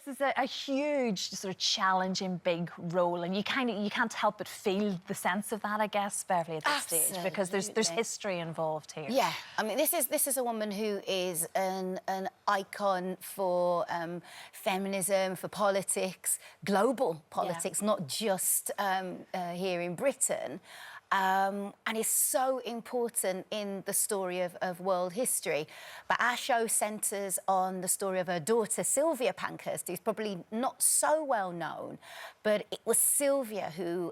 is a huge, sort of challenging, big role, and you can't help but feel the sense of that, I guess, Beverley, at this stage, because there's history involved here. Yeah, I mean, this is a woman who is an icon for feminism, for politics, global politics, not just here in Britain. And is so important in the story of world history. But our show centres on the story of her daughter, Sylvia Pankhurst, who's probably not so well known, but it was Sylvia who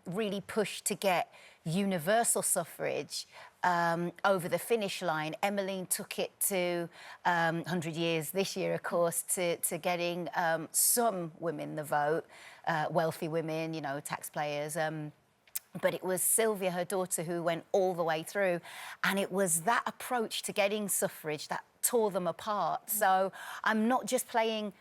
really pushed to get universal suffrage over the finish line. Emmeline took it to 100 years this year, of course, to getting some women the vote, wealthy women, you know, taxpayers. But it was Sylvia, her daughter, who went all the way through. And it was that approach to getting suffrage that tore them apart. So I'm not just playing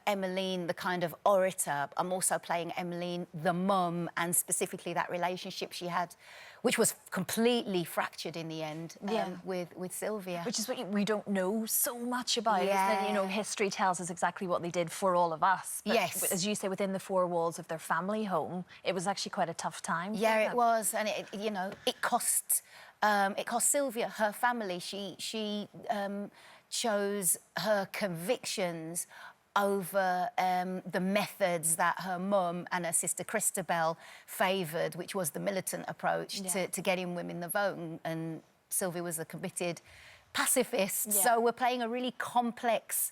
Emmeline, the kind of orator, I'm also playing Emmeline, the mum, and specifically that relationship she had, which was completely fractured in the end with Sylvia. Which is what we don't know so much about. Yeah. You know, history tells us exactly what they did for all of us. But yes. As you say, within the four walls of their family home, it was actually quite a tough time. Yeah, it was, and it cost Sylvia her family. She chose her convictions over the methods that her mum and her sister Christabel favoured, which was the militant approach to getting women the vote. And Sylvia was a committed pacifist. Yeah. So we're playing a really complex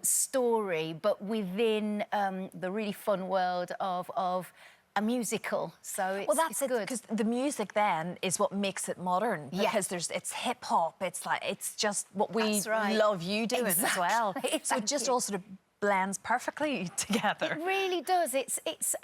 story, but within the really fun world of a musical, so it's, that's it's good. Because the music then is what makes it modern. Because it's hip hop. It's just what we love you doing as well. So it just all sort of blends perfectly together. It really does. It's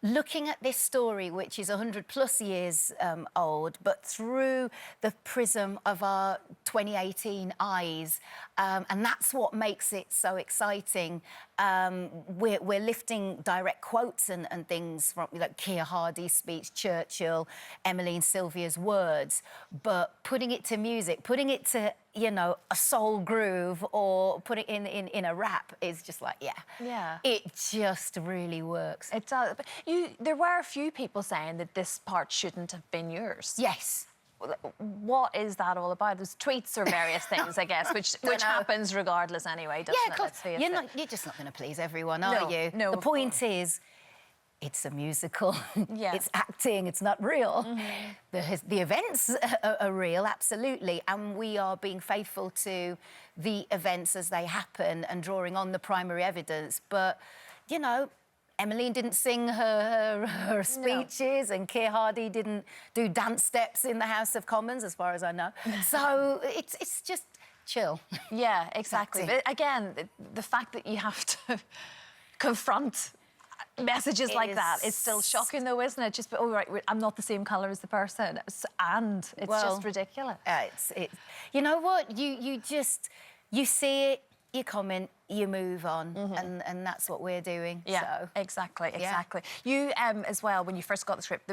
looking at this story, which is 100+ years old, but through the prism of our 2018 eyes, and that's what makes it so exciting. We're lifting direct quotes and things from like Keir Hardie's speech, Churchill, Emmeline, Sylvia's words, but putting it to music, putting it to, you know, a soul groove, or put it in a rap is just like, it just really works. It does. But there were a few people saying that this part shouldn't have been yours. Yes. What is that all about? There's tweets or various things, I guess, which happens regardless anyway, doesn't it? Let's face it. You're just not going to please everyone, are you? No. The point is, it's a musical. Yeah. It's acting. It's not real. The events are real, absolutely, and we are being faithful to the events as they happen and drawing on the primary evidence. But, you know, Emmeline didn't sing her speeches, and Keir Hardie didn't do dance steps in the House of Commons, as far as I know. So it's just chill. Yeah, exactly. But again, the fact that you have to confront messages like that is still shocking, though, isn't it? Just, oh, right, I'm not the same colour as the person, and it's just ridiculous. You know what? You see it, you comment, you move on, and that's what we're doing. Yeah, so. exactly. You, as well, when you first got the script,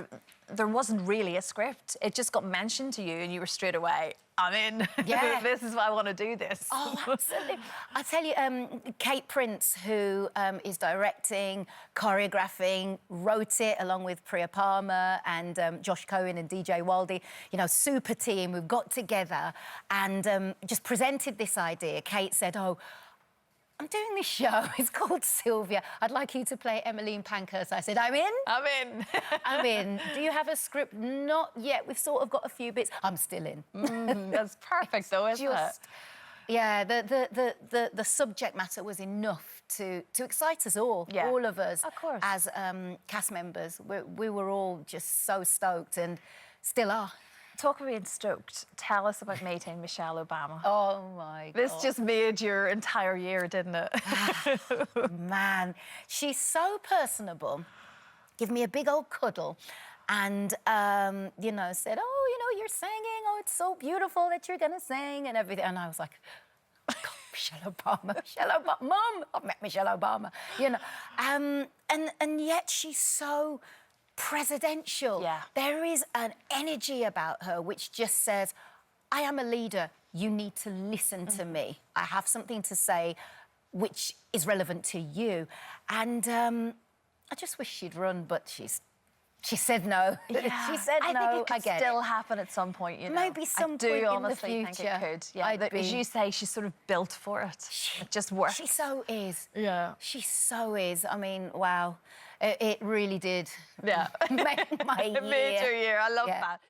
there wasn't really a script. It just got mentioned to you, and you were straight away, I'm in. Yeah. This is why I want to do this. Oh, absolutely. I tell you, Kate Prince, who is directing, choreographing, wrote it along with Priya Palmer and Josh Cohen and DJ Waldy, you know, super team. We've got together and just presented this idea. Kate said, oh, I'm doing this show. It's called Sylvia. I'd like you to play Emmeline Pankhurst. I said, I'm in. I'm in. I'm in. Do you have a script? Not yet. We've sort of got a few bits. I'm still in. That's perfect, though, isn't it? Yeah, the subject matter was enough to excite us all, all of us, of course, as cast members. We were all just so stoked, and still are. Talk of being stoked. Tell us about meeting Michelle Obama. Oh, my God. This just made your entire year, didn't it? Man, she's so personable. Give me a big old cuddle. And, you know, said, oh, you know, you're singing. Oh, it's so beautiful that you're going to sing and everything. And I was like, God, Michelle Obama, Michelle Obama. Mum, I've met Michelle Obama. You know, and yet she's so presidential. Yeah. There is an energy about her which just says, I am a leader. You need to listen to me. I have something to say. which is relevant to you. And I just wish she'd run, but she said no. Yeah. She said no. I think it could still happen at some point, you know. Maybe some I do point honestly in the future. think it could. Yeah, as you say, she's sort of built for it. It just works. She so is. Yeah. She so is. I mean, wow. It really did. Yeah. Make my year. It made your year. I love Yeah. that.